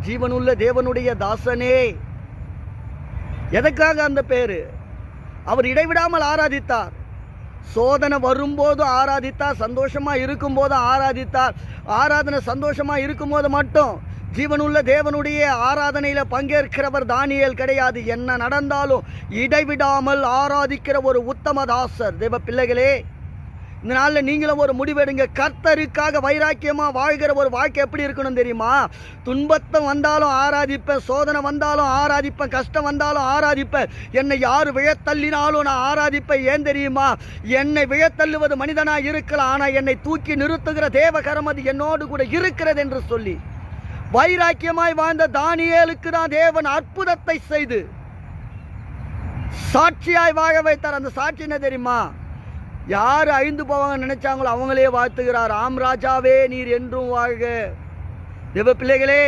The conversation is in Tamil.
ஜீவனுள்ள தேவனுடைய தாசனே. எதற்காக அந்த பேரு? அவர் இடைவிடாமல் ஆராதித்தார். சோதனை வரும்போது ஆராதித்தார், சந்தோஷமா இருக்கும் போது ஆராதித்தார். ஆராதனை சந்தோஷமா இருக்கும் போது மட்டும் ஜீவனுள்ள தேவனுடைய ஆராதனையில பங்கேற்கிறவர் தானியேல் கிடையாது. என்ன நடந்தாலும் இடைவிடாமல் ஆராதிக்கிற ஒரு உத்தம தாசர். தேவ பிள்ளைகளே, இந்த நாளில் நீங்களும் ஒரு முடிவெடுங்க. கர்த்தருக்காக வைராக்கியமாக வாழ்கிற ஒரு வாழ்க்கை எப்படி இருக்கணும் தெரியுமா? துன்பத்தம் வந்தாலும் ஆராதிப்பேன், சோதனை வந்தாலும் ஆராதிப்பேன், கஷ்டம் வந்தாலும் ஆராதிப்பேன், என்னை யார் விழத்தள்ளினாலும் நான் ஆராதிப்பேன். ஏன் தெரியுமா? என்னை விழத்தள்ளுவது மனிதனாக இருக்கலாம், ஆனால் என்னை தூக்கி நிறுத்துகிற தேவகரம் அது என்னோடு கூட இருக்கிறது என்று சொல்லி வைராக்கியமாய் வாழ்ந்த தானியேலுக்கு தான் தேவன் அற்புதத்தை செய்து சாட்சியாய் வாழ வைத்தார். அந்த சாட்சி என்ன தெரியுமா? யார் அழிந்து போவாங்க நினைச்சாங்களோ அவங்களே வாழ்த்துகிறார். ஆம் ராஜாவே, நீர் என்றும் வாழ்க. தேவ பிள்ளைகளே,